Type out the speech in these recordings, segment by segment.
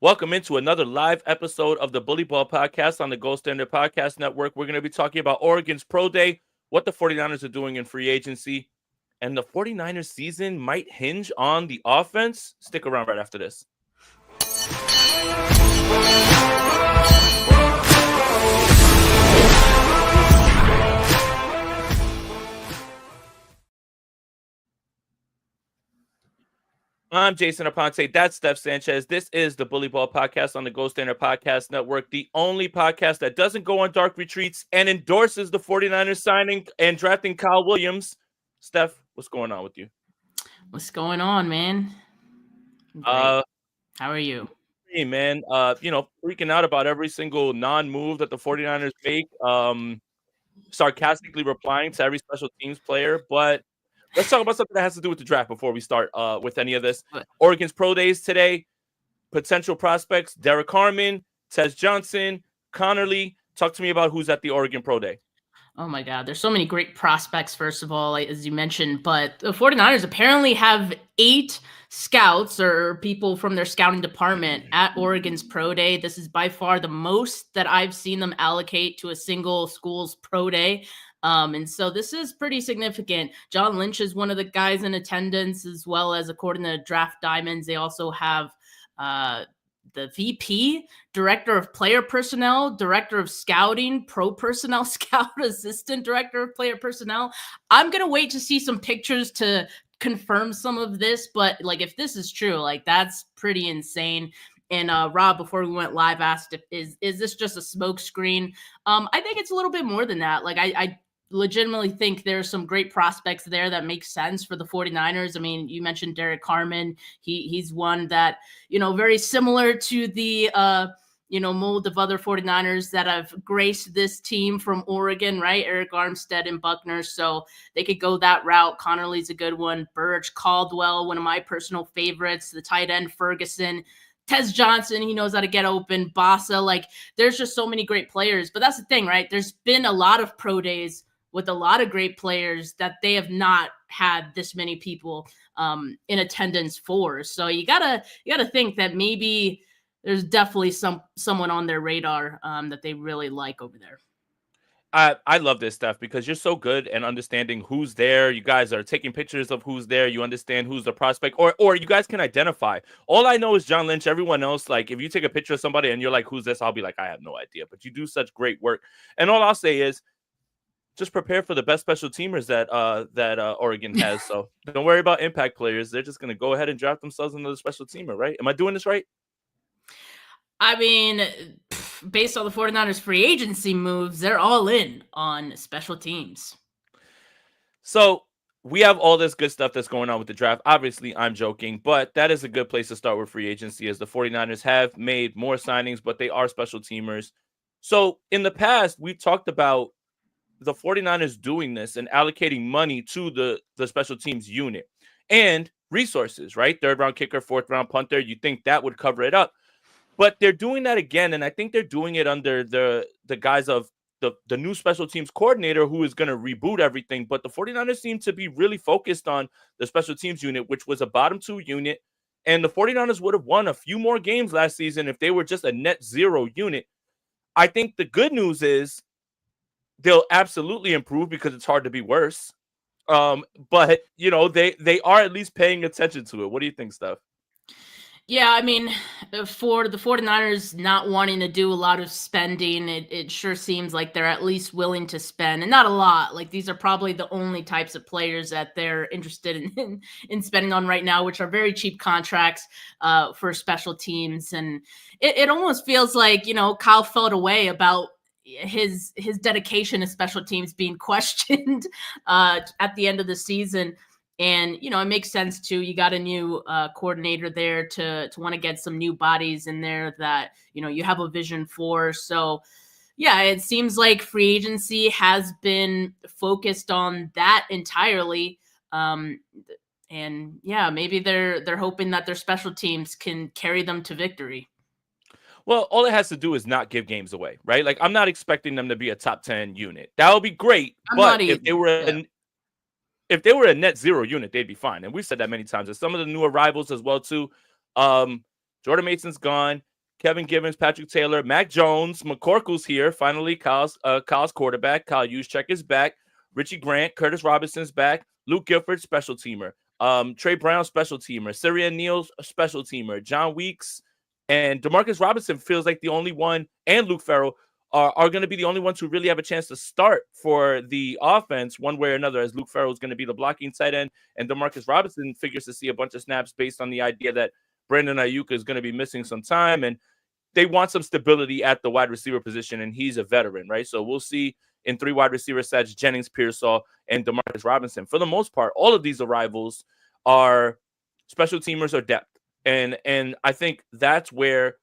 Welcome into another live episode of the Bully Ball Podcast on the Gold Standard Podcast Network. We're going to be talking about Oregon's Pro Day, what the 49ers are doing in free agency, and the 49ers season might hinge on the offense. Stick around right after this. I'm Jason Aponte. That's Steph Sanchez. This is the Bully Ball Podcast on the Gold Standard Podcast Network, the only podcast that doesn't go on dark retreats and endorses the 49ers signing and drafting Kyle Williams. Steph, what's going on with you? What's going on, man? Great. How are you? Hey, man. Freaking out about every single non-move that the 49ers make, sarcastically replying to every special teams player, but let's talk about something that has to do with the draft before we start with any of this. Oregon's Pro Days today. Potential prospects: Derek Harmon, Tez Johnson, Connerly. Talk to me about who's at the Oregon Pro Day. Oh my God, there's so many great prospects, first of all, as you mentioned, but the 49ers apparently have 8 scouts or people from their scouting department at Oregon's Pro Day. This is by far the most that I've seen them allocate to a single school's Pro Day. And so this is pretty significant. John Lynch is one of the guys in attendance, as well as, according to Draft Diamonds, they also have the VP, Director of Player Personnel, Director of Scouting, Pro Personnel Scout, Assistant Director of Player Personnel. I'm going to wait to see some pictures to confirm some of this, but if this is true, that's pretty insane. And Rob, before we went live, asked is this just a smoke screen? I think it's a little bit more than that. I legitimately think there's some great prospects there that make sense for the 49ers. I mean, you mentioned Derek Harmon. He's one that, very similar to the, mold of other 49ers that have graced this team from Oregon, right? Eric Armstead and Buckner. So they could go that route. Connerly's a good one. Burge, Caldwell, one of my personal favorites. The tight end, Ferguson. Tez Johnson, he knows how to get open. Bossa, there's just so many great players. But that's the thing, right? There's been a lot of pro days with a lot of great players that they have not had this many people in attendance for. So you gotta think that maybe there's definitely someone on their radar that they really like over there. I love this stuff because you're so good at understanding who's there. You guys are taking pictures of who's there. You understand who's the prospect, or you guys can identify. All I know is John Lynch. Everyone else, if you take a picture of somebody and you're like, "Who's this?" I'll be like, "I have no idea." But you do such great work, and all I'll say is, just prepare for the best special teamers that Oregon has. So don't worry about impact players. They're just going to go ahead and draft themselves another special teamer, right? Am I doing this right? I mean, based on the 49ers free agency moves, they're all in on special teams. So we have all this good stuff that's going on with the draft. Obviously, I'm joking, but that is a good place to start with free agency, as the 49ers have made more signings, but they are special teamers. So in the past, we've talked about the 49ers doing this and allocating money to the special teams unit and resources, right? 3rd round kicker, 4th round punter. You think that would cover it up, but they're doing that again. And I think they're doing it under the guise of the new special teams coordinator, who is going to reboot everything. But the 49ers seem to be really focused on the special teams unit, which was a bottom 2 unit. And the 49ers would have won a few more games last season if they were just a net 0 unit. I think the good news is they'll absolutely improve because it's hard to be worse. But they are at least paying attention to it. What do you think, Steph? Yeah, I mean, for the 49ers not wanting to do a lot of spending, it sure seems like they're at least willing to spend, and not a lot. These are probably the only types of players that they're interested in spending on right now, which are very cheap contracts for special teams. And it almost feels like, Kyle felt away about his dedication to special teams being questioned at the end of the season. And, it makes sense too. You got a new coordinator there to want to get some new bodies in there that, you have a vision for. So yeah, it seems like free agency has been focused on that entirely. And yeah, maybe they're hoping that their special teams can carry them to victory. Well, all it has to do is not give games away, right? I'm not expecting them to be a top 10 unit. That would be great. But if they were a net 0 unit, they'd be fine. And we've said that many times. There's some of the new arrivals as well, too. Jordan Mason's gone. Kevin Givens, Patrick Taylor, Mac Jones, McCorkle's here. Finally, Kyle's quarterback. Kyle Juszczyk is back. Richie Grant, Curtis Robinson's back. Luke Gifford, special teamer. Trey Brown, special teamer. Syria Neal, special teamer. John Weeks and Demarcus Robinson feels like the only one, and Luke Farrell are going to be the only ones who really have a chance to start for the offense one way or another, as Luke Farrell is going to be the blocking tight end, and Demarcus Robinson figures to see a bunch of snaps based on the idea that Brandon Ayuk is going to be missing some time, and they want some stability at the wide receiver position, and he's a veteran, right? So we'll see in 3 wide receiver sets, Jennings, Pearsall, and Demarcus Robinson. For the most part, all of these arrivals are special teamers or depth. And I think that's where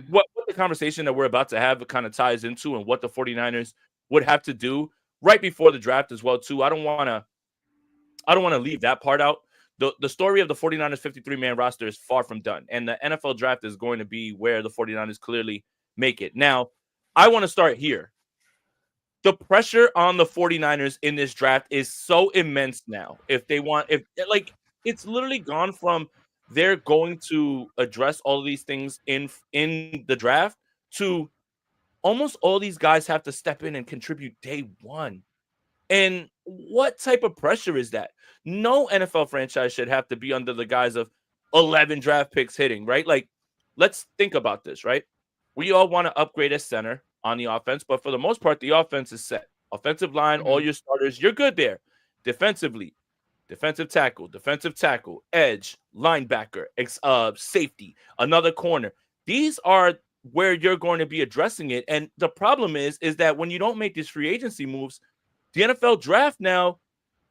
what the conversation that we're about to have kind of ties into, and what the 49ers would have to do right before the draft as well, too. I don't want to leave that part out. The story of the 49ers 53-man roster is far from done, and the NFL draft is going to be where the 49ers clearly make it. Now, I want to start here. The pressure on the 49ers in this draft is so immense now. If it's literally gone from they're going to address all of these things in the draft to almost all these guys have to step in and contribute day one. And what type of pressure is that? No NFL franchise should have to be under the guise of 11 draft picks hitting, right? Like, let's think about this, right? We all want to upgrade a center on the offense, but for the most part, the offense is set. Offensive line, all your starters, you're good there. Defensively, defensive tackle, edge, linebacker, safety, another corner. These are where you're going to be addressing it. And the problem is that when you don't make these free agency moves, the NFL draft now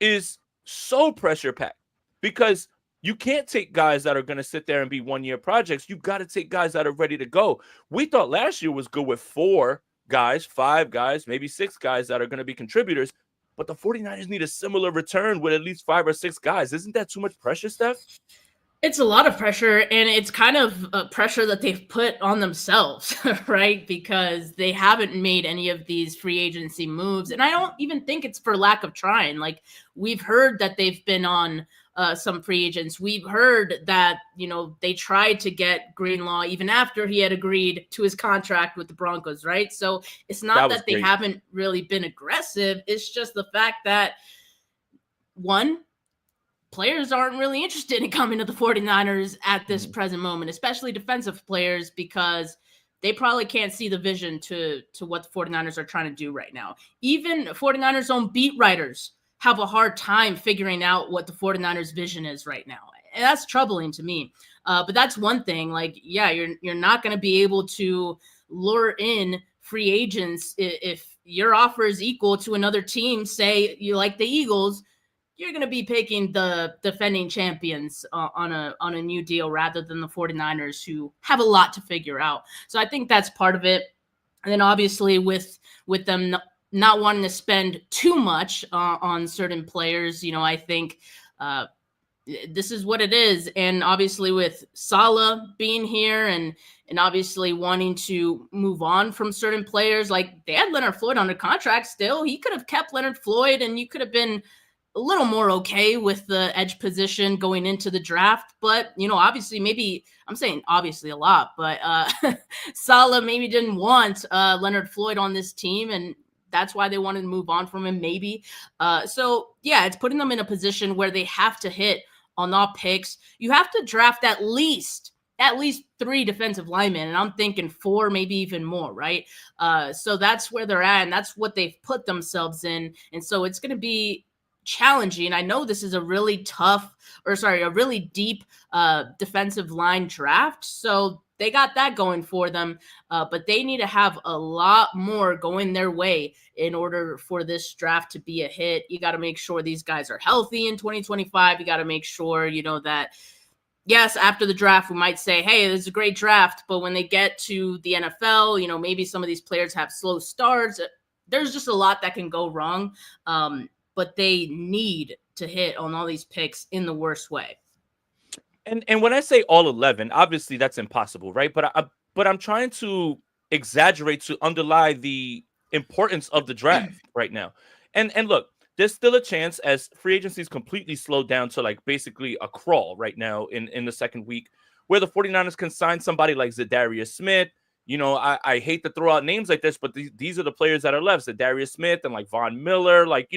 is so pressure-packed because you can't take guys that are going to sit there and be one-year projects. You got to take guys that are ready to go. We thought last year was good with 4 guys, 5 guys, maybe 6 guys that are going to be contributors. But the 49ers need a similar return with at least 5 or 6 guys. Isn't that too much pressure, Steph? It's a lot of pressure, and it's kind of a pressure that they've put on themselves, right? Because they haven't made any of these free agency moves. And I don't even think it's for lack of trying. Like, we've heard that they've been on some free agents. We've heard that, they tried to get Greenlaw even after he had agreed to his contract with the Broncos, right? So it's not that they haven't really been aggressive. It's just the fact that, one, players aren't really interested in coming to the 49ers at this present moment, especially defensive players, because they probably can't see the vision to what the 49ers are trying to do right now. Even 49ers own beat writers have a hard time figuring out what the 49ers vision is right now. And that's troubling to me. But that's one thing. Like, yeah, you're not going to be able to lure in free agents if your offer is equal to another team. Say you like the Eagles, you're going to be picking the defending champions on a new deal rather than the 49ers, who have a lot to figure out. So I think that's part of it. And then obviously with them not wanting to spend too much on certain players, I think this is what it is. And obviously with Saleh being here and obviously wanting to move on from certain players, like they had Leonard Floyd under contract still. He could have kept Leonard Floyd and you could have been a little more okay with the edge position going into the draft. But, obviously maybe I'm saying obviously a lot, but Saleh maybe didn't want Leonard Floyd on this team, and that's why they wanted to move on from him maybe. So yeah, it's putting them in a position where they have to hit on all picks. You have to draft at least 3 defensive linemen, and I'm thinking 4, maybe even more, right? So that's where they're at, and that's what they've put themselves in. And so it's going to be challenging. I know this is a really deep defensive line draft. So they got that going for them, but they need to have a lot more going their way in order for this draft to be a hit. You got to make sure these guys are healthy in 2025. You got to make sure, that, yes, after the draft, we might say, hey, this is a great draft, but when they get to the NFL, maybe some of these players have slow starts. There's just a lot that can go wrong, but they need to hit on all these picks in the worst way. And when I say all 11, obviously that's impossible, right? But I'm trying to exaggerate to underlie the importance of the draft right now. And look, there's still a chance, as free agency is completely slowed down to like basically a crawl right now in the second week, where the 49ers can sign somebody like Zadarius Smith. I hate to throw out names like this, but these are the players that are left. Zadarius Smith and like Von Miller, like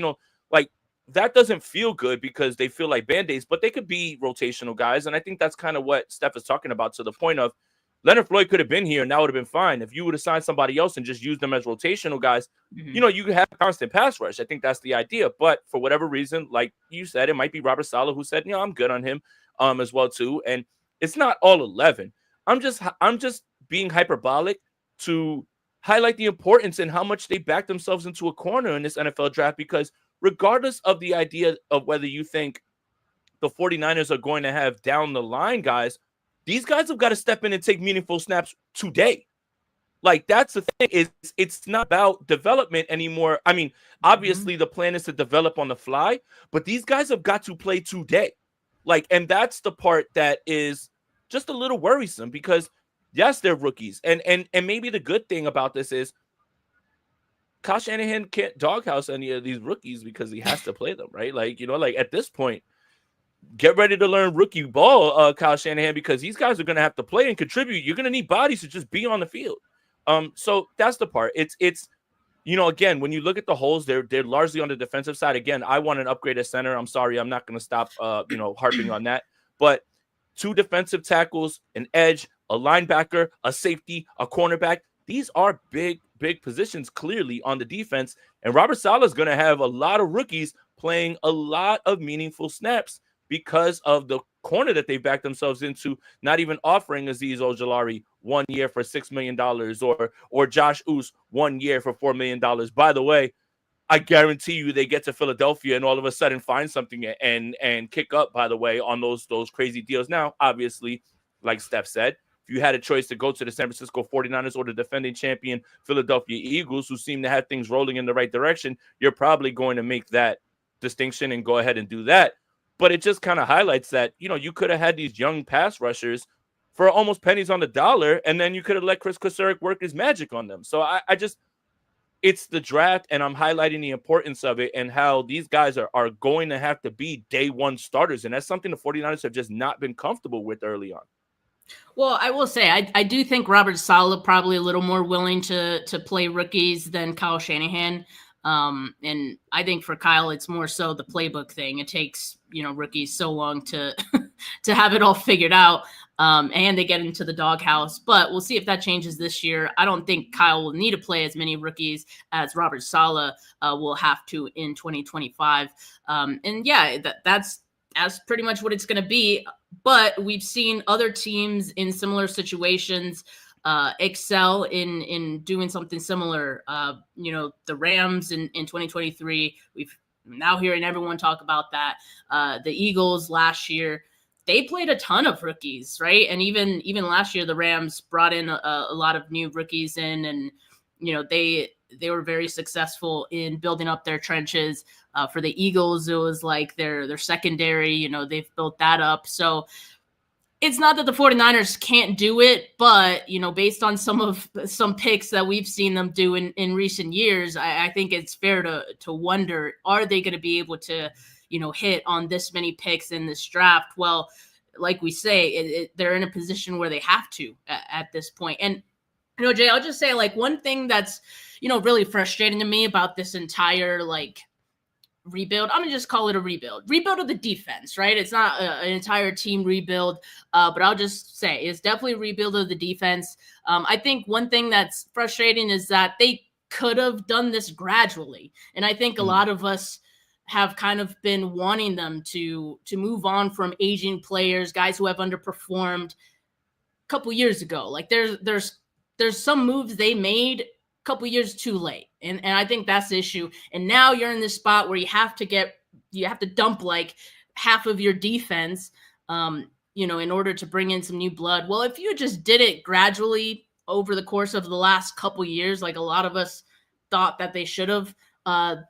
that doesn't feel good because they feel like Band-Aids, but they could be rotational guys. And I think that's kind of what Steph is talking about, to the point of Leonard Floyd could have been here and that would have been fine. If you would have signed somebody else and just used them as rotational guys, you could have constant pass rush. I think that's the idea. But for whatever reason, like you said, it might be Robert Saleh who said, I'm good on him as well too. And it's not all 11. I'm just being hyperbolic to highlight the importance and how much they back themselves into a corner in this NFL draft, because regardless of the idea of whether you think the 49ers are going to have down the line guys, these guys have got to step in and take meaningful snaps today. Like, that's the thing, is it's not about development anymore. I mean, obviously the plan is to develop on the fly, but these guys have got to play today. Like, and that's the part that is just a little worrisome, because yes, they're rookies. And maybe the good thing about this is Kyle Shanahan can't doghouse any of these rookies because he has to play them, right? Like, like at this point, get ready to learn rookie ball, Kyle Shanahan, because these guys are going to have to play and contribute. You're going to need bodies to just be on the field. So that's the part. It's again, when you look at the holes, they're largely on the defensive side. Again, I want an upgrade at center. I'm sorry, I'm not going to stop, harping on that. But 2 defensive tackles, an edge, a linebacker, a safety, a cornerback. These are big positions clearly on the defense. And Robert Saleh is going to have a lot of rookies playing a lot of meaningful snaps because of the corner that they backed themselves into, not even offering Azeez Ojulari 1 year for $6 million or Josh Oos 1 year for $4 million. By the way, I guarantee you they get to Philadelphia and all of a sudden find something and kick up, by the way, on those crazy deals. Now, obviously, like Steph said, if you had a choice to go to the San Francisco 49ers or the defending champion Philadelphia Eagles, who seem to have things rolling in the right direction, you're probably going to make that distinction and go ahead and do that. But it just kind of highlights that, you could have had these young pass rushers for almost pennies on the dollar, and then you could have let Chris Kosurik work his magic on them. So I just, it's the draft, and I'm highlighting the importance of it and how these guys are going to have to be day one starters. And that's something the 49ers have just not been comfortable with early on. Well, I will say, I do think Robert Saleh probably a little more willing to play rookies than Kyle Shanahan. And I think for Kyle, it's more so the playbook thing. It takes, rookies so long to to have it all figured out. And they get into the doghouse, but we'll see if that changes this year. I don't think Kyle will need to play as many rookies as Robert Saleh will have to in 2025. And yeah, that's pretty much what it's going to be. But we've seen other teams in similar situations excel in doing something similar. The Rams in 2023, we've now hearing everyone talk about that. The Eagles last year, they played a ton of rookies, right? And even last year, the Rams brought in a lot of new rookies in, and they were very successful in building up their trenches. For the Eagles, it was like their secondary, they've built that up. So it's not that the 49ers can't do it, but, based on some picks that we've seen them do in recent years, I think it's fair to wonder, are they going to be able to, hit on this many picks in this draft? Well, like we say, they're in a position where they have to at this point. And, Jay, I'll just say, like, one thing that's, really frustrating to me about this entire, rebuild, I'm gonna just call it a rebuild of the defense, right? It's not an entire team rebuild, but I'll just say it's definitely a rebuild of the defense. I think one thing that's frustrating is that they could have done this gradually, and I think a lot of us have kind of been wanting them to move on from aging players, guys who have underperformed a couple years ago. Like there's some moves they made couple years too late. And I think that's the issue. And now you're in this spot where you have to dump like half of your defense, in order to bring in some new blood. Well, if you just did it gradually over the course of the last couple years, like a lot of us thought that they should have,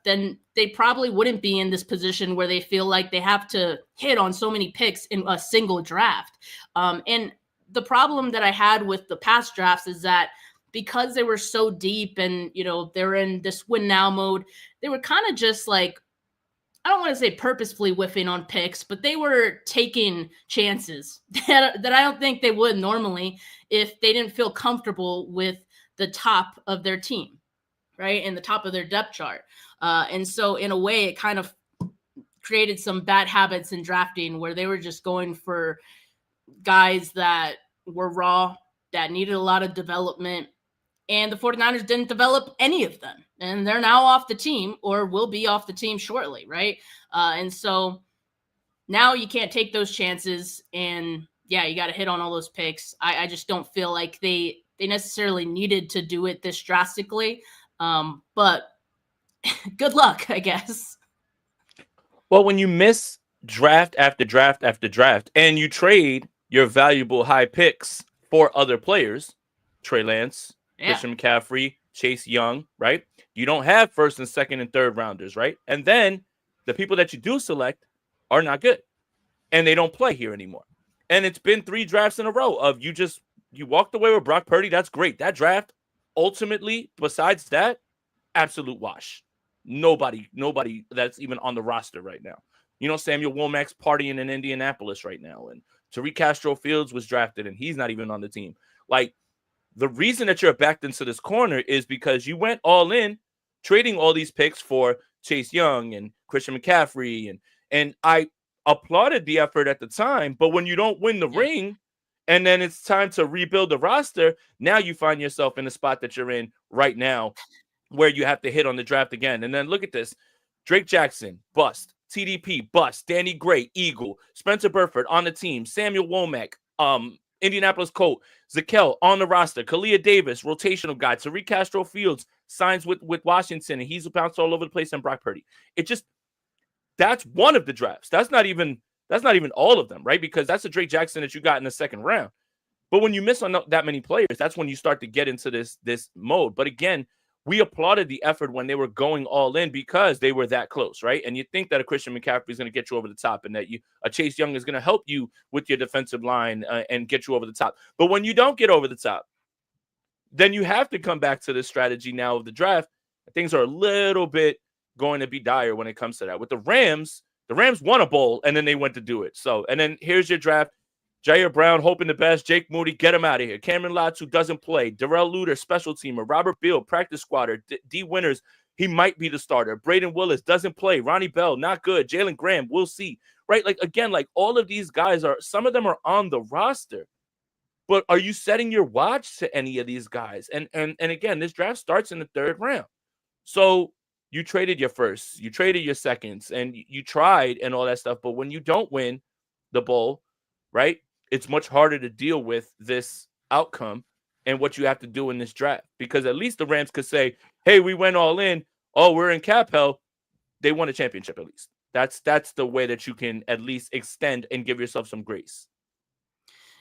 then they probably wouldn't be in this position where they feel like they have to hit on so many picks in a single draft. And the problem that I had with the past drafts is that because they were so deep and, they're in this win now mode, they were kind of just like I don't want to say purposefully whiffing on picks, but they were taking chances that I don't think they would normally if they didn't feel comfortable with the top of their team, right? And the top of their depth chart. And so in a way, it kind of created some bad habits in drafting where they were just going for guys that were raw, that needed a lot of development. And the 49ers didn't develop any of them. And they're now off the team or will be off the team shortly, right? And so now you can't take those chances. And yeah, you got to hit on all those picks. I just don't feel like they necessarily needed to do it this drastically. But good luck, I guess. Well, when you miss draft after draft after draft and you trade your valuable high picks for other players, Trey Lance, Christian McCaffrey, Chase Young, right? You don't have first and second and third rounders, right? And then the people that you do select are not good and they don't play here anymore. And it's been 3 drafts in a row of you walked away with Brock Purdy. That's great. That draft, ultimately, besides that, absolute wash. Nobody that's even on the roster right now. Samuel Womack's partying in Indianapolis right now. And Tariq Castro Fields was drafted and he's not even on the team. Like, the reason that you're backed into this corner is because you went all in trading all these picks for Chase Young and Christian McCaffrey. And I applauded the effort at the time, but when you don't win the ring and then it's time to rebuild the roster, now you find yourself in the spot that you're in right now where you have to hit on the draft again. And then look at this. Drake Jackson, bust. TDP, bust. Danny Gray, Eagle. Spencer Burford on the team. Samuel Womack, Indianapolis Colt. Zakel on the roster. Kalia Davis, rotational guy. Tariq Castro Fields signs with Washington, and he's bounced all over the place. And Brock Purdy. That's one of the drafts. That's not even all of them, right? Because that's a Drake Jackson that you got in the second round. But when you miss on that many players, that's when you start to get into this mode. But again, we applauded the effort when they were going all in because they were that close, right? And you think that a Christian McCaffrey is going to get you over the top and that a Chase Young is going to help you with your defensive line and get you over the top. But when you don't get over the top, then you have to come back to this strategy now of the draft. Things are a little bit going to be dire when it comes to that. With the Rams won a bowl and then they went to do it. So, and then here's your draft. Jair Brown, hoping the best. Jake Moody, get him out of here. Cameron Lotz, who doesn't play. Darrell Luter, special teamer. Robert Beal, practice squatter. D. Winters, he might be the starter. Braden Willis doesn't play. Ronnie Bell, not good. Jalen Graham, we'll see. Right? Like all of these guys some of them are on the roster. But are you setting your watch to any of these guys? And again, this draft starts in the 3rd round. So you traded your firsts, you traded your seconds, and you tried and all that stuff. But when you don't win the bowl, right? It's much harder to deal with this outcome and what you have to do in this draft, because at least the Rams could say, hey, we went all in. Oh, we're in cap hell. They won a championship at least. That's the way that you can at least extend and give yourself some grace.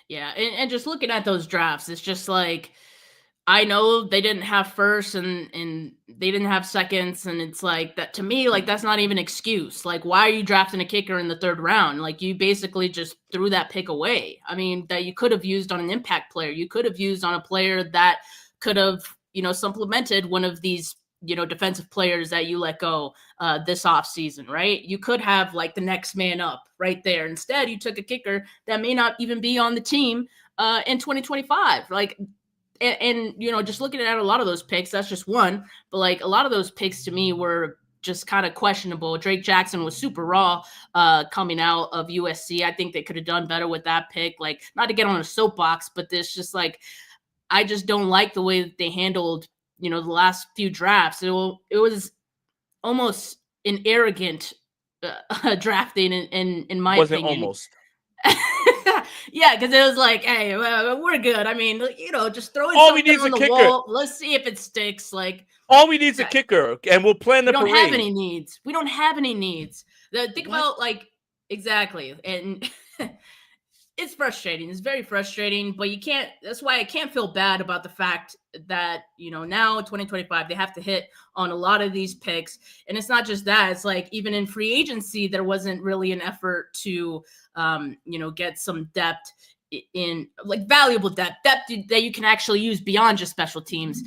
Yeah. And just looking at those drafts, it's just like, I know they didn't have first and they didn't have seconds. And it's like that to me, like, that's not even an excuse. Like, why are you drafting a kicker in the 3rd round? Like, you basically just threw that pick away. I mean, that you could have used on an impact player. You could have used on a player that could have, supplemented one of these, defensive players that you let go this offseason, right? You could have like the next man up right there. Instead, you took a kicker that may not even be on the team in 2025. Like, and just looking at a lot of those picks, that's just one. But like a lot of those picks to me were just kind of questionable. Drake Jackson was super raw coming out of USC. I think they could have done better with that pick. Like, not to get on a soapbox, but this just like, I just don't like the way that they handled, the last few drafts. It was almost an arrogant drafting in my Wasn't opinion. Almost. Yeah, because it was like, hey, we're good. I mean, just throw all we something need on is a the kicker. wall. Let's see if it sticks. Like, all we need is a kicker, and we'll plan the parade. We don't have any needs. We don't have any needs. Think about, like, exactly. And it's frustrating. It's very frustrating, but you can't, that's why I can't feel bad about the fact that, now in 2025, they have to hit on a lot of these picks. And it's not just that, it's like, even in free agency, there wasn't really an effort to, get some depth in like valuable depth that you can actually use beyond just special teams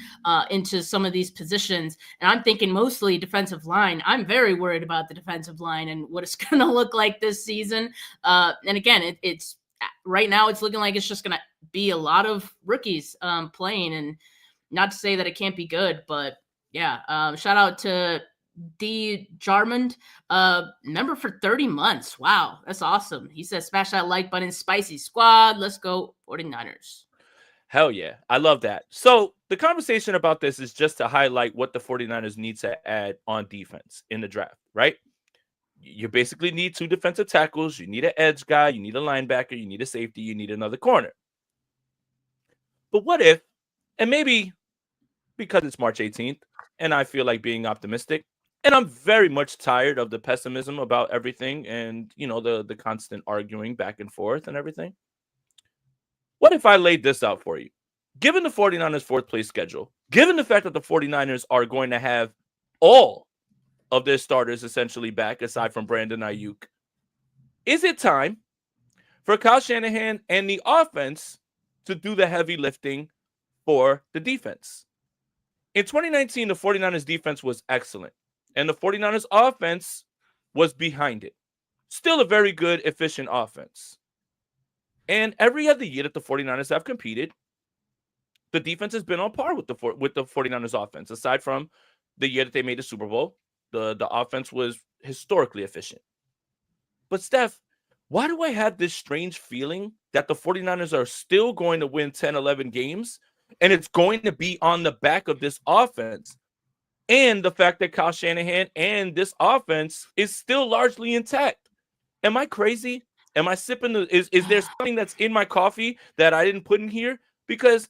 into some of these positions. And I'm thinking mostly defensive line. I'm very worried about the defensive line and what it's going to look like this season. And again, it's right now it's looking like it's just going to be a lot of rookies playing, and not to say that it can't be good, but yeah, shout out to D. Jarmond, member for 30 months. Wow, that's awesome. He says, smash that like button, spicy squad. Let's go 49ers. Hell yeah. I love that. So the conversation about this is just to highlight what the 49ers need to add on defense in the draft, right? You basically need 2 defensive tackles. You need an edge guy. You need a linebacker. You need a safety. You need another corner. But what if, and maybe because it's March 18th and I feel like being optimistic, and I'm very much tired of the pessimism about everything and, the constant arguing back and forth and everything. What if I laid this out for you? Given the 49ers' 4th place schedule, given the fact that the 49ers are going to have all of their starters essentially back, aside from Brandon Ayuk, is it time for Kyle Shanahan and the offense to do the heavy lifting for the defense? In 2019, the 49ers defense was excellent, and the 49ers offense was behind it. Still a very good, efficient offense. And every other year that the 49ers have competed, the defense has been on par with the 49ers offense. Aside from the year that they made the Super Bowl, the offense was historically efficient. But Steph, why do I have this strange feeling that the 49ers are still going to win 10, 11 games, and it's going to be on the back of this offense and the fact that Kyle Shanahan and this offense is still largely intact? Am I crazy? Am I sipping is there something that's in my coffee that I didn't put in here? Because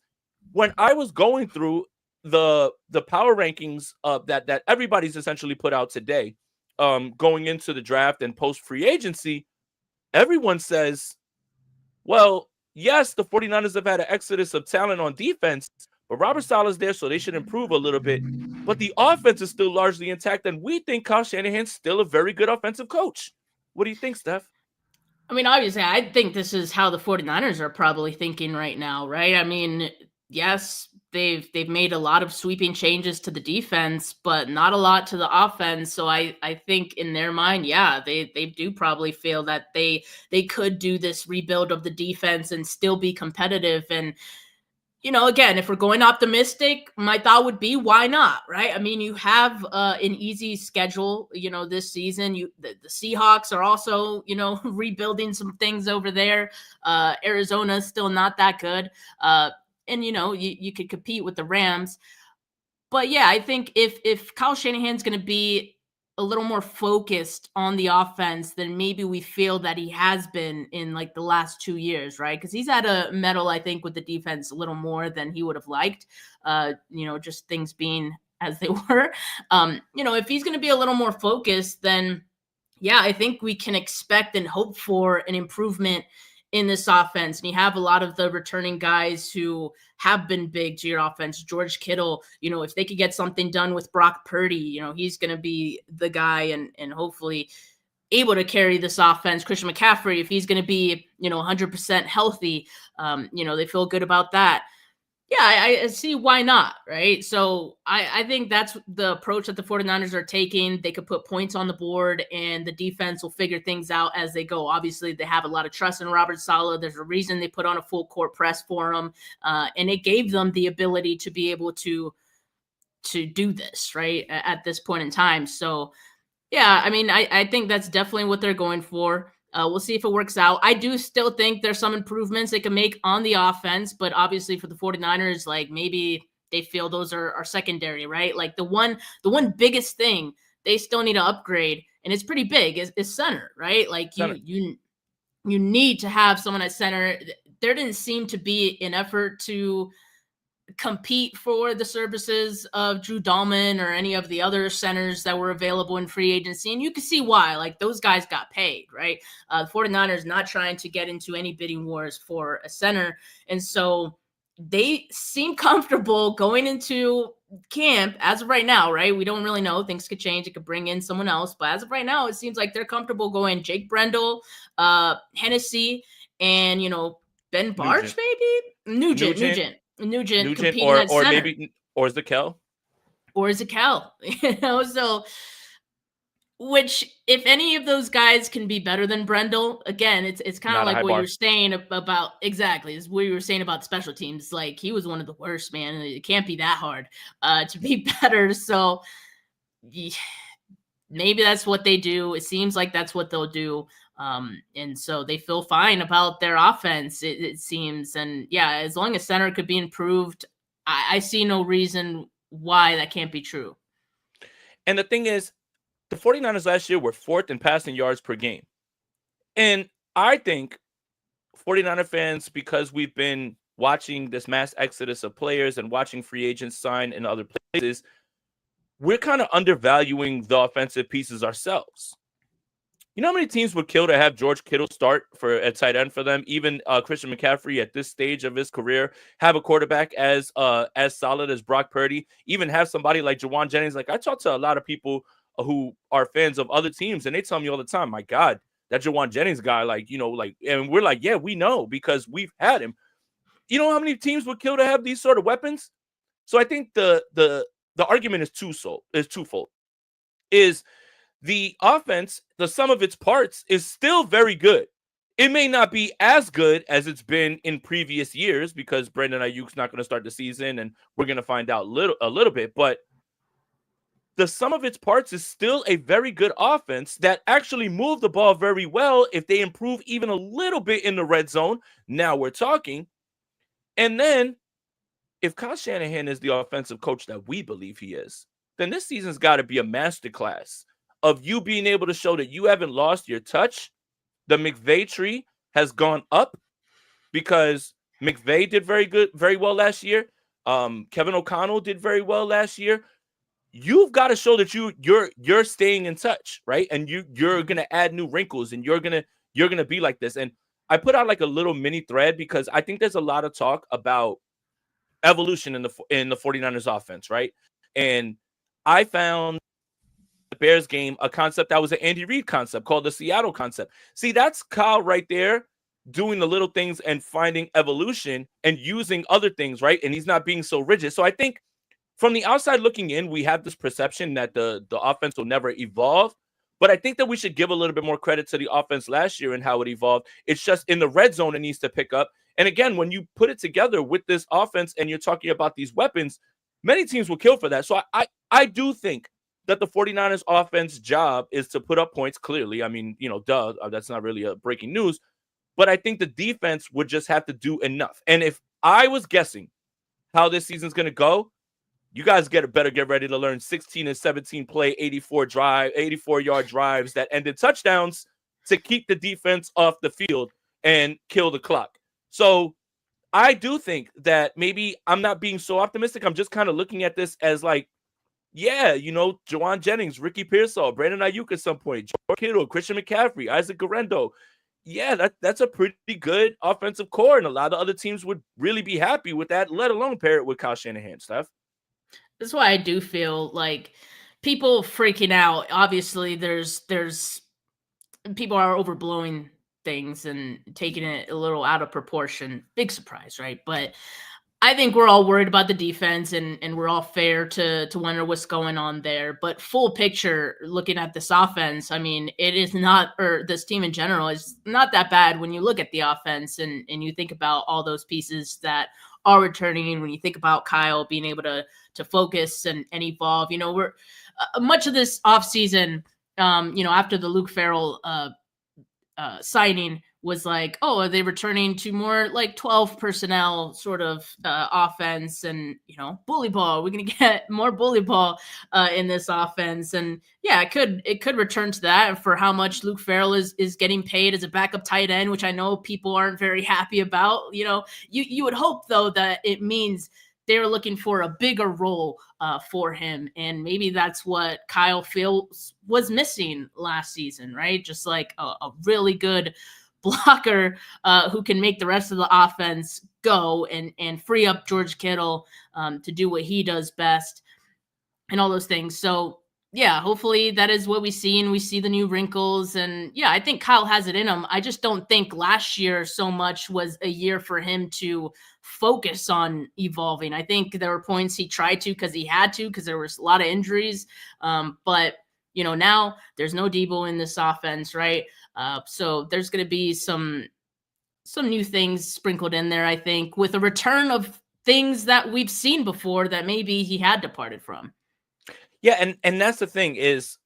when I was going through the power rankings that everybody's essentially put out today, going into the draft and post free agency, everyone says, well, yes, the 49ers have had an exodus of talent on defense, but Robert Saleh's there, so they should improve a little bit. But the offense is still largely intact, and we think Kyle Shanahan's still a very good offensive coach. What do you think, Steph? I mean, obviously, I think this is how the 49ers are probably thinking right now, right? I mean, yes, they've made a lot of sweeping changes to the defense, but not a lot to the offense. So I think in their mind, yeah, they do probably feel that they could do this rebuild of the defense and still be competitive. And again, if we're going optimistic, my thought would be, why not, right? I mean, you have an easy schedule, this season. The Seahawks are also, rebuilding some things over there. Arizona's still not that good. And, you could compete with the Rams. But yeah, I think if Kyle Shanahan's going to be a little more focused on the offense than maybe we feel that he has been in like the last 2 years, right? Because he's had a medal, I think, with the defense a little more than he would have liked, just things being as they were. If he's going to be a little more focused, then yeah, I think we can expect and hope for an improvement in this offense. And you have a lot of the returning guys who have been big to your offense. George Kittle, if they could get something done with Brock Purdy, he's going to be the guy and hopefully able to carry this offense. Christian McCaffrey, if he's going to be, 100% healthy, they feel good about that. Yeah, I see why not, right? So I think that's the approach that the 49ers are taking. They could put points on the board, and the defense will figure things out as they go. Obviously, they have a lot of trust in Robert Saleh. There's a reason they put on a full court press for him, and it gave them the ability to be able to do this, right, at this point in time. So, yeah, I mean, I think that's definitely what they're going for. We'll see if it works out. I do still think there's some improvements they can make on the offense, but obviously for the 49ers, like maybe they feel those are secondary, right? Like the one biggest thing they still need to upgrade, and it's pretty big, is center, right? Like you need to have someone at center. There didn't seem to be an effort to compete for the services of Drew Dahlman or any of the other centers that were available in free agency. And you can see why, like those guys got paid, right? The 49ers not trying to get into any bidding wars for a center. And so they seem comfortable going into camp as of right now, right? We don't really know. Things could change. It could bring in someone else. But as of right now, it seems like they're comfortable going Jake Brendel, Hennessy, and, Ben Barch, Nugent, maybe Nugent, Nugent Nugent, competing at or center, maybe or Zakel. or is it Cal? So which, if any of those guys can be better than Brendel, again, it's kind of Not a like high what you're bar. saying about exactly is what you were saying about special teams. Like he was one of the worst, man. It can't be that hard to be better. So maybe that's what they do. It seems like that's what they'll do. And so they feel fine about their offense, it seems. And yeah, as long as center could be improved, I see no reason why that can't be true. And the thing is, the 49ers last year were fourth in passing yards per game. And I think 49er fans, because we've been watching this mass exodus of players and watching free agents sign in other places, we're kind of undervaluing the offensive pieces ourselves. You know how many teams would kill to have George Kittle start for a tight end for them? Even Christian McCaffrey at this stage of his career have a quarterback as solid as Brock Purdy. Even have somebody like Jawan Jennings. Like I talk to a lot of people who are fans of other teams, and they tell me all the time, "My God, that Jawan Jennings guy, and we're like, yeah, we know because we've had him. You know how many teams would kill to have these sort of weapons? So I think the argument is twofold. Is the offense, the sum of its parts is still very good. It may not be as good as it's been in previous years because Brandon Ayuk's not going to start the season, and we're going to find out a little bit. But the sum of its parts is still a very good offense that actually moved the ball very well. If they improve even a little bit in the red zone, now we're talking. And then if Kyle Shanahan is the offensive coach that we believe he is, then this season's got to be a masterclass of you being able to show that you haven't lost your touch. The McVay tree has gone up because McVay did very well last year. Kevin O'Connell did very well last year. You've got to show that you're staying in touch, right? And you're gonna add new wrinkles, and you're gonna be like this. And I put out like a little mini thread because I think there's a lot of talk about evolution in the 49ers offense, right? And I found the Bears game a concept that was an Andy Reid concept called the Seattle concept. See, that's Kyle right there doing the little things and finding evolution and using other things, right? And he's not being so rigid. So I think from the outside looking in, we have this perception that the offense will never evolve. But I think that we should give a little bit more credit to the offense last year and how it evolved. It's just in the red zone it needs to pick up. And again, when you put it together with this offense and you're talking about these weapons, many teams will kill for that. So I do think that the 49ers offense job is to put up points clearly. I mean, that's not really a breaking news. But I think the defense would just have to do enough. And if I was guessing how this season's going to go, you guys better get ready to learn 16 and 17 play, 84-yard drives that ended touchdowns to keep the defense off the field and kill the clock. So I do think that maybe I'm not being so optimistic. I'm just kind of looking at this as like, yeah, Jawan Jennings, Ricky Pearsall, Brandon Ayuk at some point, George Kittle, Christian McCaffrey, Isaac Guerrero. Yeah, that's a pretty good offensive core, and a lot of other teams would really be happy with that, let alone pair it with Kyle Shanahan, Steph. That's why I do feel like people freaking out. Obviously, there's people are overblowing things and taking it a little out of proportion. Big surprise, right? But I think we're all worried about the defense, and we're all fair to wonder what's going on there. But full picture, looking at this offense, I mean, it is not, or this team in general is not that bad when you look at the offense and you think about all those pieces that are returning. When you think about Kyle being able to focus and evolve, we're much of this offseason, after the Luke Farrell signing was like, oh, are they returning to more like 12 personnel sort of offense and, bully ball? We're going to get more bully ball in this offense. And yeah, it could return to that. And for how much Luke Farrell is getting paid as a backup tight end, which I know people aren't very happy about, you would hope though that it means they're looking for a bigger role for him. And maybe that's what Kyle feels was missing last season, right? Just like a really good blocker who can make the rest of the offense go and free up George Kittle to do what he does best and all those things. So Yeah, hopefully that is what we see, and we see the new wrinkles. And yeah, I think Kyle has it in him. I just don't think last year so much was a year for him to focus on evolving. I think there were points he tried to because he had to, because there was a lot of injuries. But now there's no Debo in this offense, right? So there's going to be some new things sprinkled in there, I think, with a return of things that we've seen before that maybe he had departed from. Yeah, and that's the thing is,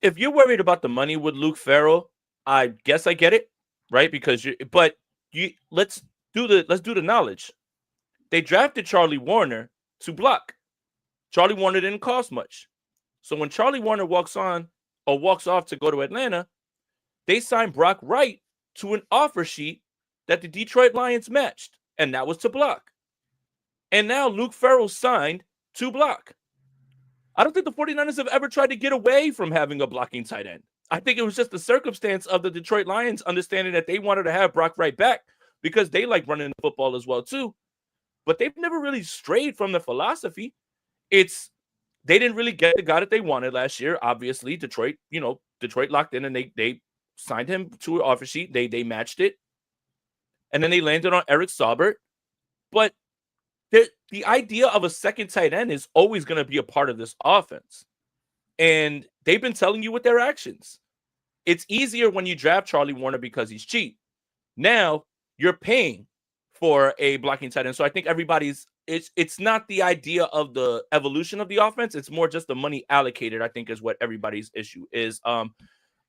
if you're worried about the money with Luke Farrell, I guess I get it, right? Because let's do the knowledge. They drafted Charlie Warner to block. Charlie Warner didn't cost much. So when Charlie Warner walks off to go to Atlanta, they signed Brock Wright to an offer sheet that the Detroit Lions matched, and that was to block. And now Luke Farrell signed to block. I don't think the 49ers have ever tried to get away from having a blocking tight end. I think it was just the circumstance of the Detroit Lions understanding that they wanted to have Brock Wright back because they like running the football as well too. But they've never really strayed from the philosophy. They didn't really get the guy that they wanted last year. Obviously, Detroit locked in and they signed him to an offer sheet. They matched it. And then they landed on Eric Saubert. But the idea of a second tight end is always going to be a part of this offense. And they've been telling you with their actions. It's easier when you draft Charlie Warner because he's cheap. Now you're paying for a blocking tight end. So I think it's not the idea of the evolution of the offense. It's more just the money allocated, I think, is what everybody's issue is.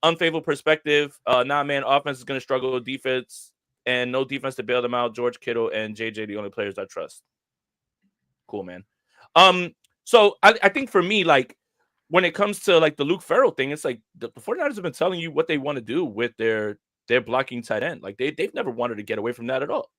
Unfavorable perspective, 9-man offense is going to struggle with defense and no defense to bail them out. George Kittle and JJ, the only players I trust. Cool, man. So I think for me, like, when it comes to like the Luke Farrell thing, it's like the 49ers have been telling you what they want to do with their blocking tight end. Like they've never wanted to get away from that at all.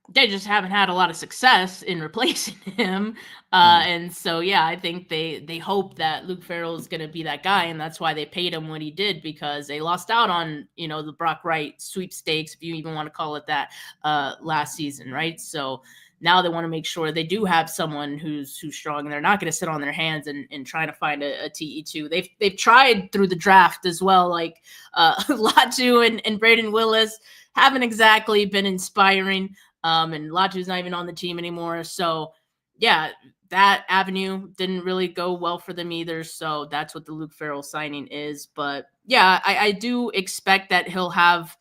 They just haven't had a lot of success in replacing him. And so, yeah, I think they hope that Luke Farrell is going to be that guy. And that's why they paid him what he did, because they lost out on, the Brock Wright sweepstakes, if you even want to call it that, last season. Right. So now they want to make sure they do have someone who's strong, and they're not going to sit on their hands and try to find a TE2. They've tried through the draft as well, like Latu and Braden Willis haven't exactly been inspiring. And Latu's not even on the team anymore. So, yeah, that avenue didn't really go well for them either. So that's what the Luke Farrell signing is. But, yeah, I do expect that he'll have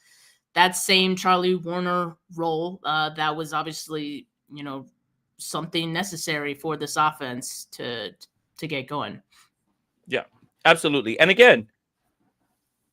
that same Charlie Warner role. That was obviously, something necessary for this offense to get going. Yeah, absolutely. And again,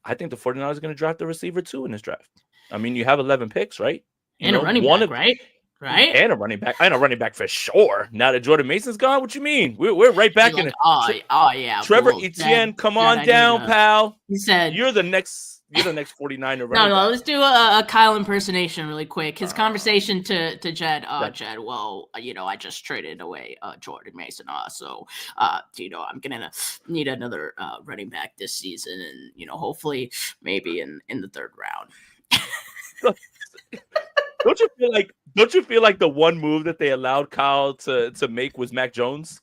I think the 49ers are going to draft the receiver too in this draft. I mean, you have 11 picks, right? And a running back, right? Right? And a running back. And a running back for sure. Now that Jordan Mason's gone, what you mean? We're right back in it. Oh, yeah. Trevor Etienne, come on down, pal. He said, You're the next 49er. No, let's do a Kyle impersonation really quick. His conversation to Jed. Jed, well, I just traded away Jordan Mason. So, I'm gonna need another running back this season, and hopefully maybe in the third round. Don't you feel like the one move that they allowed Kyle to make was Mac Jones?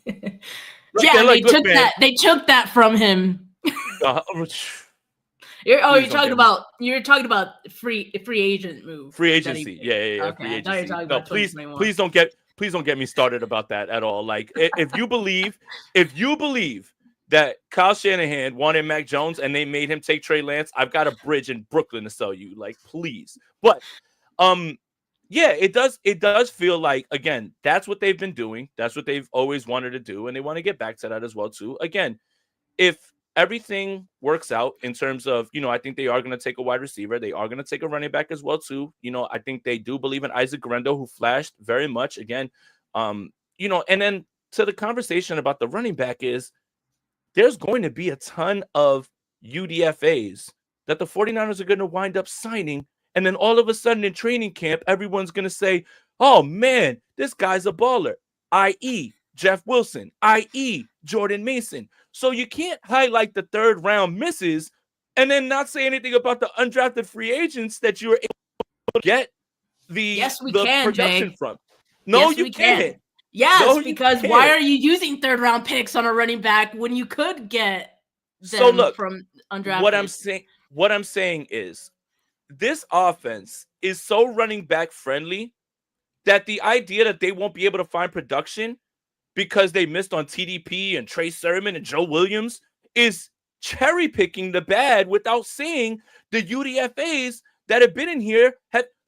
Yeah, they took that from him. You're talking about free agent move. Free agency. Yeah. Okay, free agency. I thought you were talking about please don't get me started about that at all. Like if you believe that Kyle Shanahan wanted Mac Jones and they made him take Trey Lance, I've got a bridge in Brooklyn to sell you. Like, please. But yeah, it does feel like, again, that's what they've been doing. That's what they've always wanted to do, and they want to get back to that as well too. Again, if everything works out in terms of, I think they are going to take a wide receiver. They are going to take a running back as well too. I think they do believe in Isaac Guerrero, who flashed very much again. And then to the conversation about the running back is, there's going to be a ton of UDFAs that the 49ers are going to wind up signing. And then all of a sudden in training camp, everyone's going to say, oh, man, this guy's a baller, i.e. Jeff Wilson, i.e. Jordan Mason. So you can't highlight the third round misses and then not say anything about the undrafted free agents that you were able to get the production from. No, you can't. Yes, No, you because why can't. are you using third round picks on a running back when you could get So them look, from what I'm undrafted? saying, what I'm saying is this offense is so running back friendly that the idea that they won't be able to find production because they missed on TDP and Trey Sermon and Joe Williams is cherry picking the bad without seeing the UDFAs that have been in here.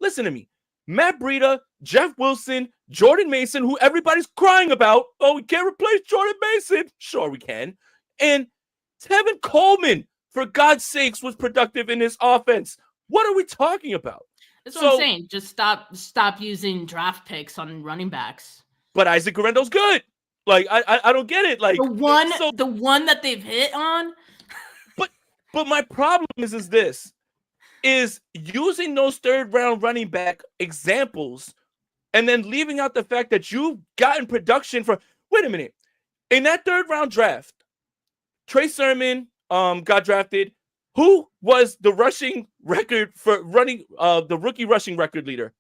Listen to me. Matt Breida, Jeff Wilson, Jordan Mason, who everybody's crying about. Oh, we can't replace Jordan Mason. Sure, we can. And Tevin Coleman, for God's sakes, was productive in this offense. What are we talking about? That's what I'm So, saying. Just stop using draft picks on running backs. but Isaac Guerendo's good. Like, I don't get it. Like, The one that they've hit on. but my problem is this is using those third round running back examples and then leaving out the fact that you've gotten production for. Wait a minute. In that third round draft, Trey Sermon got drafted. Who was the rushing record for running the rookie rushing record leader?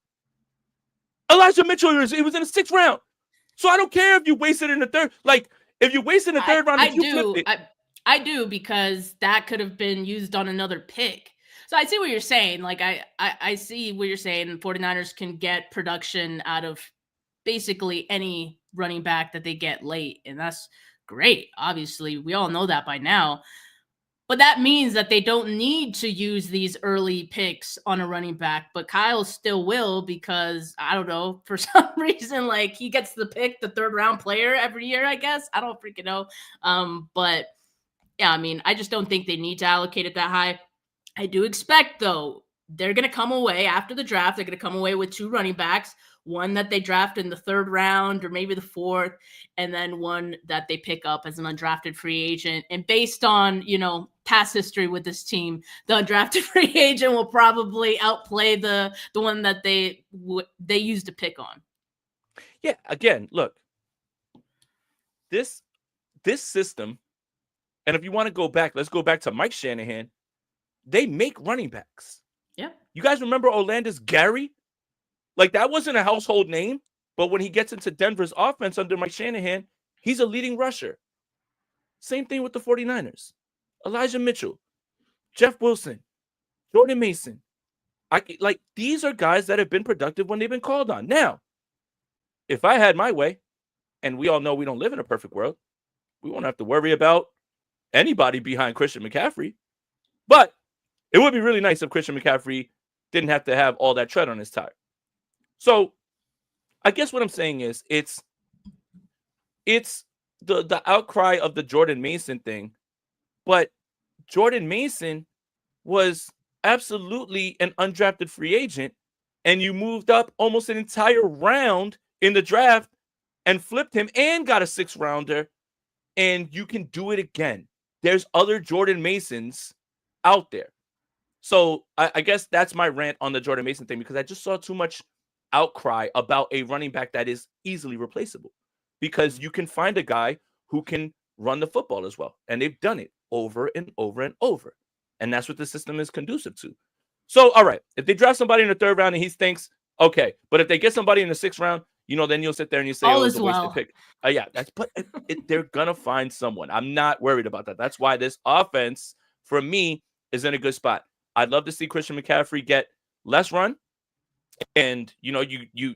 Elijah Mitchell. He was in the 6th round. So I don't care if you wasted in the third. Like, if you wasted in the third round, if you flipped it. I do, because that could have been used on another pick. So I see what you're saying. Like, I see what you're saying. 49ers can get production out of basically any running back that they get late, and that's great. Obviously, we all know that by now. But that means that they don't need to use these early picks on a running back. But Kyle still will, because, I don't know, for some reason, like, he gets the pick, the third round player every year, I guess. I don't freaking know. But yeah, I mean, I just don't think they need to allocate it that high. I do expect, though, they're going to come away after the draft. They're going to come away with 2 running backs, one that they draft in the 3rd round or maybe the 4th, and then one that they pick up as an undrafted free agent. And based on, past history with this team, the undrafted free agent will probably outplay the one that they used to pick on. Yeah, again, look, this system, and if you want to go back, let's go back to Mike Shanahan. They make running backs. Yeah. You guys remember Orlandis Gary? Like, that wasn't a household name, but when he gets into Denver's offense under Mike Shanahan, he's a leading rusher. Same thing with the 49ers. Elijah Mitchell, Jeff Wilson, Jordan Mason. These are guys that have been productive when they've been called on. Now, if I had my way, and we all know we don't live in a perfect world, we won't have to worry about anybody behind Christian McCaffrey. But it would be really nice if Christian McCaffrey didn't have to have all that tread on his tire. So I guess what I'm saying is it's the outcry of the Jordan Mason thing, but Jordan Mason was absolutely an undrafted free agent, and you moved up almost an entire round in the draft and flipped him and got a 6th rounder, and you can do it again. There's other Jordan Masons out there. So I guess that's my rant on the Jordan Mason thing, because I just saw too much outcry about a running back that is easily replaceable, because you can find a guy who can run the football as well. And they've done it over and over and over. And that's what the system is conducive to. So, all right, if they draft somebody in the 3rd round and he thinks, okay, but if they get somebody in the 6th round, then you'll sit there and you say, all it's is a wasted well. pick. Yeah, they're going to find someone. I'm not worried about that. That's why this offense, for me, is in a good spot. I'd love to see Christian McCaffrey get less run, and you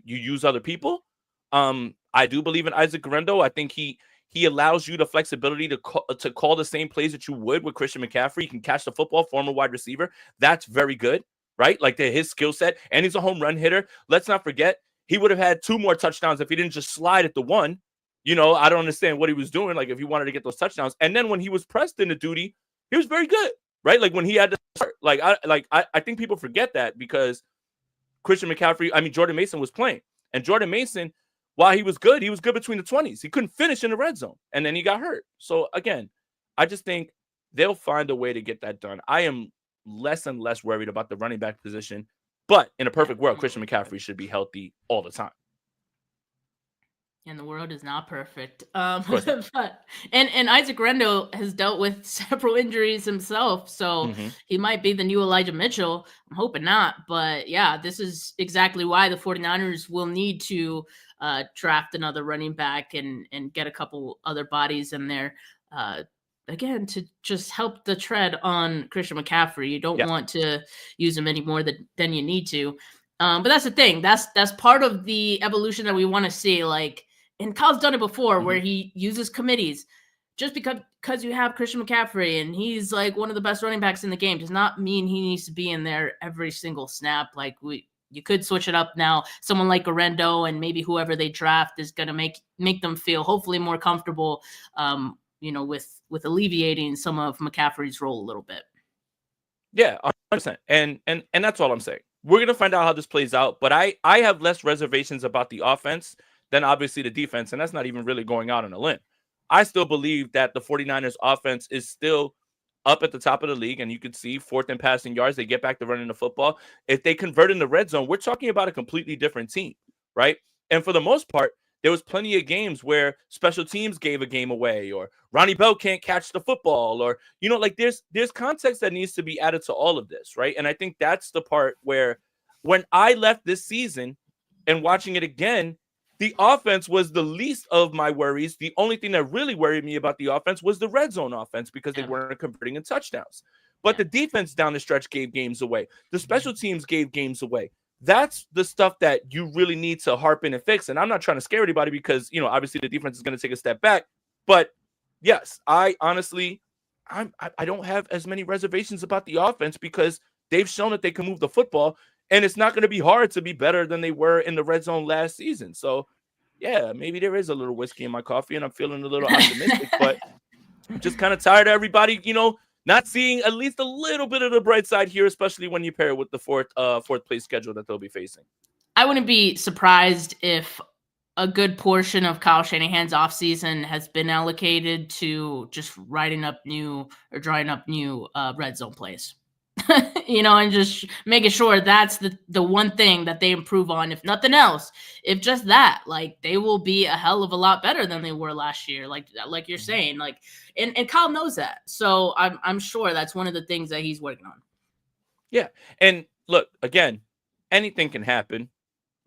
use other people. I do believe in Isaac Guerendo. I think he allows you the flexibility to call the same plays that you would with Christian McCaffrey. He can catch the football, former wide receiver. That's very good, right? Like, his skill set, and he's a home run hitter. Let's not forget, he would have had 2 more touchdowns if he didn't just slide at the one. I don't understand what he was doing. Like, if he wanted to get those touchdowns, and then when he was pressed into duty, he was very good, right? Like, when he had to start, I think people forget that, because Jordan Mason was playing, and Jordan Mason, while he was good between the 20s. He couldn't finish in the red zone, and then he got hurt. So again, I just think they'll find a way to get that done. I am less and less worried about the running back position, but in a perfect world, Christian McCaffrey should be healthy all the time. And the world is not perfect. Of course not. But and Isaac Rendo has dealt with several injuries himself, so Hmm. he might be the new Elijah Mitchell. I'm hoping not, but yeah, this is exactly why the 49ers will need to draft another running back and get a couple other bodies in there. Uh, Again, to just help the tread on Christian McCaffrey. You don't Yeah. want to use him any more than you need to. But that's the thing. That's part of the evolution that we want to see. Like, and Kyle's done it before Hmm. where he uses committees. Just because you have Christian McCaffrey and he's like one of the best running backs in the game does not mean he needs to be in there every single snap. Like you could switch it up now. Someone like Arendo and maybe whoever they draft is gonna make them feel hopefully more comfortable with alleviating some of McCaffrey's role a little bit. Yeah, 100%. And that's all I'm saying. We're gonna find out how this plays out, but I have less reservations about the offense than obviously the defense, and that's not even really going out on a limb. I still believe that the 49ers offense is still up at the top of the league, and you can see fourth and passing yards, they get back to running the football. If they convert in the red zone, we're talking about a completely different team, right? And for the most part, there was plenty of games where special teams gave a game away, or Ronnie Bell can't catch the football, or like there's context that needs to be added to all of this, right? And I think that's the part where when I left this season and watching it again, the offense was the least of my worries. The only thing that really worried me about the offense was the red zone offense because they weren't converting in touchdowns. But the defense down the stretch gave games away. The special teams gave games away. That's the stuff that you really need to harp in and fix. And I'm not trying to scare anybody because, obviously the defense is going to take a step back. But yes, I honestly, I don't have as many reservations about the offense because they've shown that they can move the football. And it's not going to be hard to be better than they were in the red zone last season. So, yeah, maybe there is a little whiskey in my coffee and I'm feeling a little optimistic, but I'm just kind of tired of everybody, not seeing at least a little bit of the bright side here, especially when you pair it with the fourth place schedule that they'll be facing. I wouldn't be surprised if a good portion of Kyle Shanahan's offseason has been allocated to just drawing up new red zone plays. And just making sure that's the one thing that they improve on, if nothing else. If just that, like, they will be a hell of a lot better than they were last year. Like you're saying, like, and Kyle knows that. So I'm sure that's one of the things that he's working on. Yeah. And look, again, anything can happen,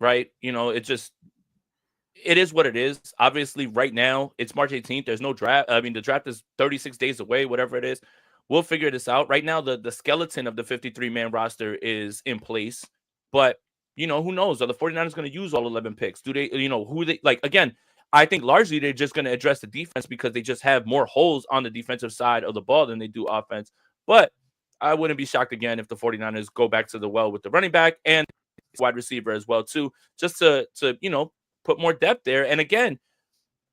right? It is what it is. Obviously, right now, it's March 18th. There's no draft. I mean, the draft is 36 days away, whatever it is. We'll figure this out. Right now, the skeleton of the 53-man roster is in place. But, who knows? Are the 49ers going to use all 11 picks? Do they, who they, like, again, I think largely they're just going to address the defense because they just have more holes on the defensive side of the ball than they do offense. But I wouldn't be shocked again if the 49ers go back to the well with the running back and wide receiver as well, too, just to put more depth there. And again,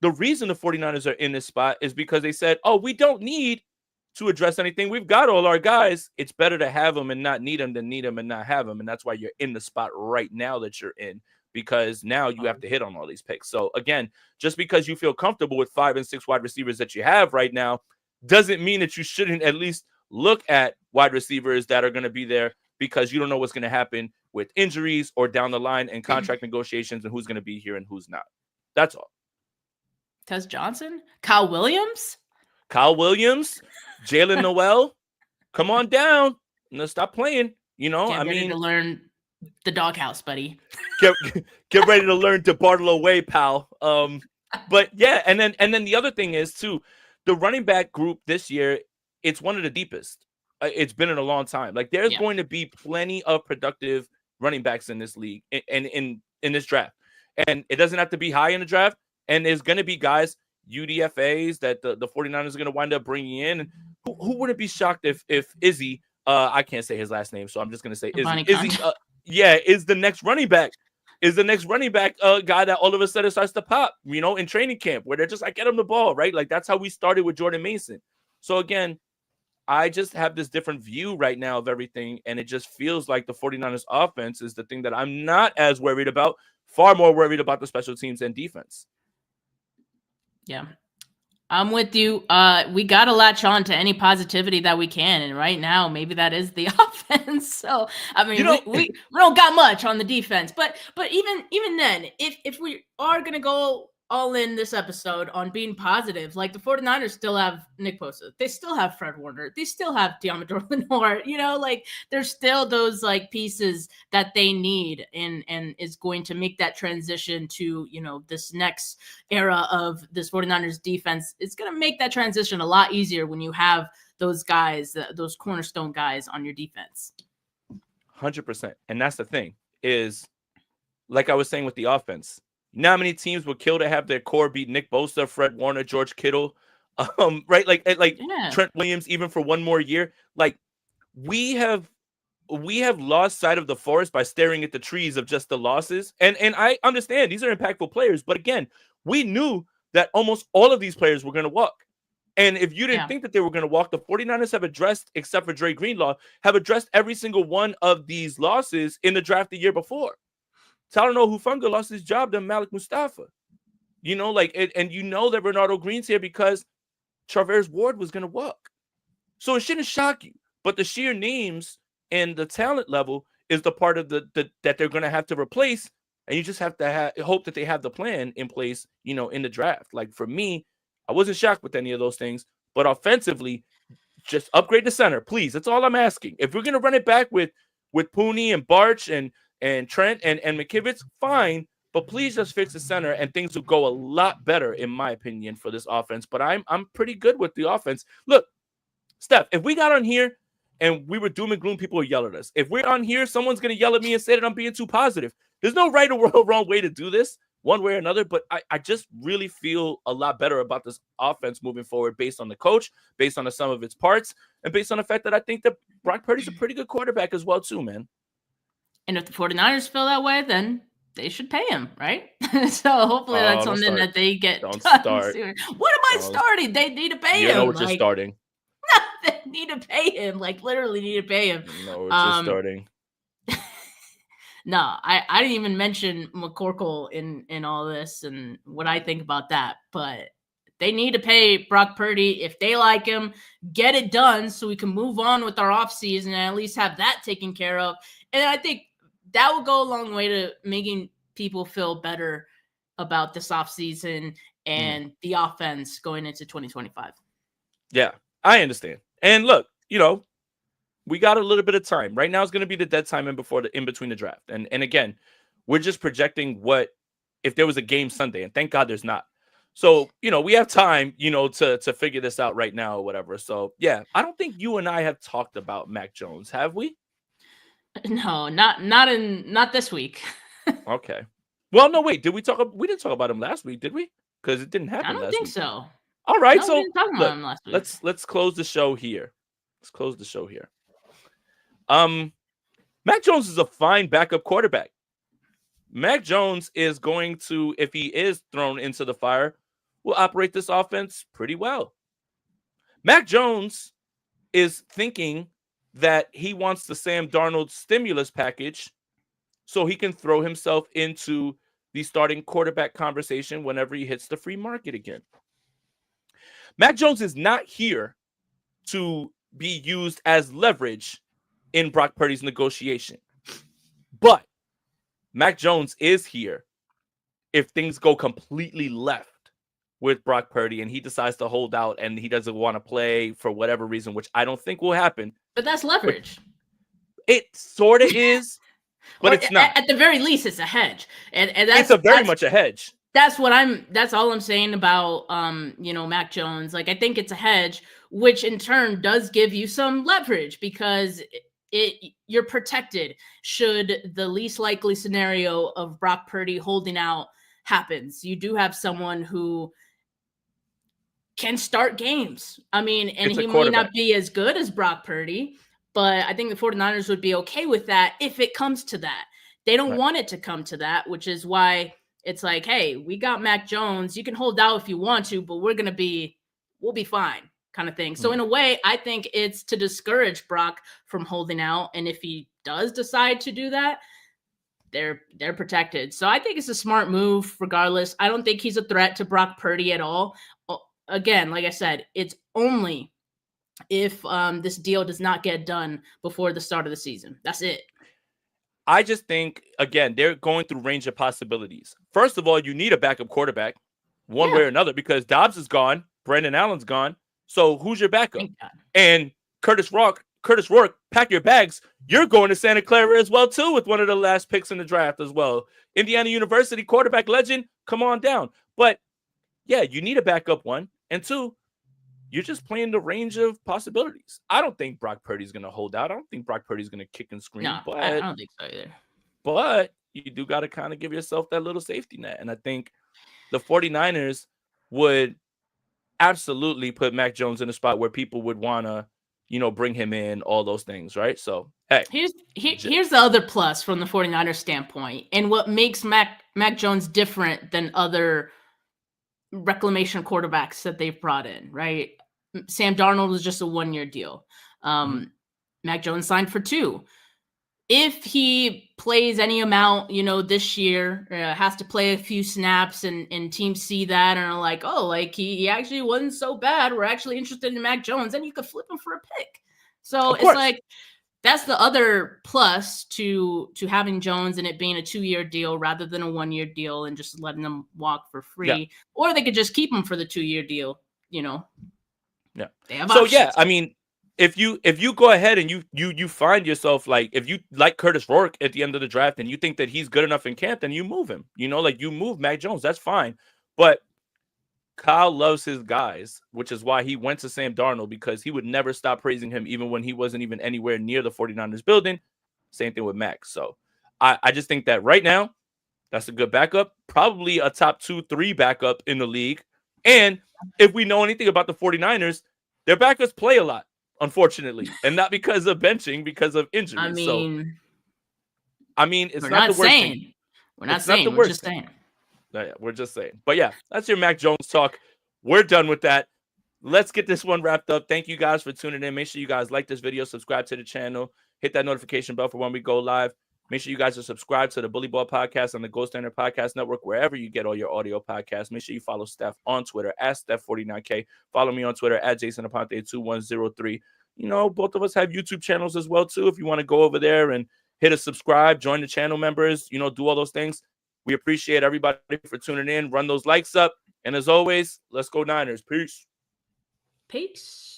the reason the 49ers are in this spot is because they said, oh, we don't need to address anything. We've got all our guys. It's better to have them and not need them than need them and not have them. And that's why you're in the spot right now that you're in, because now you have to hit on all these picks. So again, just because you feel comfortable with 5 and 6 wide receivers that you have right now doesn't mean that you shouldn't at least look at wide receivers that are going to be there, because you don't know what's going to happen with injuries or down the line and contract negotiations and who's going to be here and who's not. That's all. Tez Johnson? Kyle Williams, Jalen Noel, come on down. No, stop playing. ready to learn the doghouse, buddy. Get ready to learn to Bartle away, pal. But yeah, and then the other thing is too, the running back group this year, it's one of the deepest. It's been in a long time. Like, there's going to be plenty of productive running backs in this league and in this draft. And it doesn't have to be high in the draft. And there's going to be guys, UDFAs, that the 49ers are going to wind up bringing in. And who wouldn't be shocked if Izzy, I can't say his last name, so I'm just going to say Izzy, is the next running back. Is the next running back guy that all of a sudden starts to pop, in training camp, where they're just like, get him the ball, right? Like, that's how we started with Jordan Mason. So again, I just have this different view right now of everything, and it just feels like the 49ers offense is the thing that I'm not as worried about, far more worried about the special teams and defense. Yeah, I'm with you. We got to latch on to any positivity that we can, and right now, maybe that is the offense. So, I mean, we don't got much on the defense, but even then, if we are gonna go all in this episode on being positive. Like, the 49ers still have Nick Bosa. They still have Fred Warner. They still have Deommodore Lenoir. Like, there's still those like pieces that they need and is going to make that transition to, this next era of this 49ers defense. It's going to make that transition a lot easier when you have those guys, those cornerstone guys on your defense. 100%. And that's the thing is, like I was saying with the offense, you know how many teams would kill to have their core beat Nick Bosa, Fred Warner, George Kittle, right? Like Yeah. Trent Williams, even for one more year. Like we have lost sight of the forest by staring at the trees of just the losses. And I understand these are impactful players, but again, we knew that almost all of these players were going to walk. And if you didn't think that they were going to walk, the 49ers have addressed, except for Dre Greenlaw, have addressed every single one of these losses in the draft the year before. Talanoa Hufanga lost his job to Malik Mustafa. And that Bernardo Green's here because Charvarius Ward was going to walk. So it shouldn't shock you. But the sheer names and the talent level is the part of that they're going to have to replace. And you just have to hope that they have the plan in place, in the draft. Like for me, I wasn't shocked with any of those things. But offensively, just upgrade the center, please. That's all I'm asking. If we're going to run it back with Pooney and Barch and Trent and McKivitz, fine, but please just fix the center and things will go a lot better, in my opinion, for this offense. But I'm pretty good with the offense. Look, Steph, if we got on here and we were doom and gloom, people would yell at us. If we're on here, someone's going to yell at me and say that I'm being too positive. There's no right or wrong way to do this, one way or another, but I just really feel a lot better about this offense moving forward based on the coach, based on the sum of its parts, and based on the fact that I think that Brock Purdy's a pretty good quarterback as well, too, man. And if the 49ers feel that way, then they should pay him, right? So hopefully that's something that they get done soon. What am I starting? They need to pay him. You know what you're starting. They need to pay him. Like, literally need to pay him. No, what you're starting. No, I didn't even mention McCorkle in all this and what I think about that. But they need to pay Brock Purdy. If they like him, get it done so we can move on with our offseason and at least have that taken care of. And I think that will go a long way to making people feel better about this offseason and the offense going into 2025. Yeah, I understand. And look, we got a little bit of time. Right now is going to be the dead time in between the draft. And again, we're just projecting what if there was a game Sunday, and thank God there's not. So, we have time, to figure this out right now or whatever. So, yeah, I don't think you and I have talked about Mac Jones, have we? No, not this week. Okay. Well, no, wait. We didn't talk about him last week, did we? Because it didn't happen. I don't think so. All right, no, so we didn't talk about him last week. Let's close the show here. Mac Jones is a fine backup quarterback. Mac Jones is going to, if he is thrown into the fire, will operate this offense pretty well. Mac Jones is thinking that he wants the Sam Darnold stimulus package so he can throw himself into the starting quarterback conversation whenever he hits the free market again. Mac Jones is not here to be used as leverage in Brock Purdy's negotiation. But Mac Jones is here if things go completely left with Brock Purdy and he decides to hold out and he doesn't want to play for whatever reason, which I don't think will happen. But that's leverage. It sort of is, but it's not. At the very least, it's a hedge. And it's very much a hedge. That's all I'm saying about, Mac Jones. Like, I think it's a hedge, which in turn does give you some leverage because you're protected should the least likely scenario of Brock Purdy holding out happens. You do have someone who can start games. I mean, and he may not be as good as Brock Purdy, but I think the 49ers would be okay with that if it comes to that. They don't want it to come to that, which is why it's like, hey, we got Mac Jones. You can hold out if you want to, but we'll be fine kind of thing. So in a way, I think it's to discourage Brock from holding out. And if he does decide to do that, they're protected. So I think it's a smart move regardless. I don't think he's a threat to Brock Purdy at all. Again, like I said, it's only if this deal does not get done before the start of the season. That's it. I just think, again, they're going through range of possibilities. First of all, you need a backup quarterback. one way or another, because Dobbs is gone, Brandon Allen's gone. So who's your backup? Thank God. And Curtis Rourke, pack your bags. You're going to Santa Clara as well, too, with one of the last picks in the draft as well. Indiana University quarterback legend, come on down. But, yeah, you need a backup, one. And two, you're just playing the range of possibilities. I don't think Brock Purdy's going to hold out. I don't think Brock Purdy's going to kick and scream. No, I don't think so either. But you do got to kind of give yourself that little safety net. And I think the 49ers would absolutely put Mac Jones in a spot where people would want to, bring him in, all those things, right? So, hey. Here's the other plus from the 49ers standpoint, and what makes Mac Jones different than other reclamation quarterbacks that they've brought in, right? Sam Darnold was just a 1-year deal. Mac Jones signed for 2. If he plays any amount, this year, has to play a few snaps, and teams see that and are like, oh, like he actually wasn't so bad. We're actually interested in Mac Jones, and you could flip him for a pick. So it's like, that's the other plus to having Jones and it being a 2-year deal rather than a 1-year deal and just letting them walk for free. Yeah. Or they could just keep him for the 2-year deal, Yeah. They have options. Yeah, I mean, if you go ahead and you find yourself, like, if you like Curtis Rourke at the end of the draft and you think that he's good enough in camp, then you move him. Like, you move Mac Jones, that's fine. But Kyle loves his guys, which is why he went to Sam Darnold, because he would never stop praising him even when he wasn't even anywhere near the 49ers building. Same thing with Mac. So I just think that right now, that's a good backup, probably a top 2-3 backup in the league. And if we know anything about the 49ers, their backups play a lot, unfortunately, and not because of benching, because of injuries. I mean, it's not the worst thing. We're not saying. We're just saying. Yeah, we're just saying. But yeah, that's your Mac Jones talk. We're done with that. Let's get this one wrapped up. Thank you guys for tuning in. Make sure you guys like this video, subscribe to the channel, hit that notification bell for when we go live. Make sure you guys are subscribed to the Bully Ball Podcast on the Gold Standard Podcast Network, wherever you get all your audio podcasts. Make sure you follow Steph on Twitter at Steph49K. Follow me on Twitter at JasonAponte2103. Both of us have YouTube channels as well, too. If you want to go over there and hit a subscribe, join the channel members, do all those things. We appreciate everybody for tuning in. Run those likes up. And as always, let's go Niners. Peace. Peace.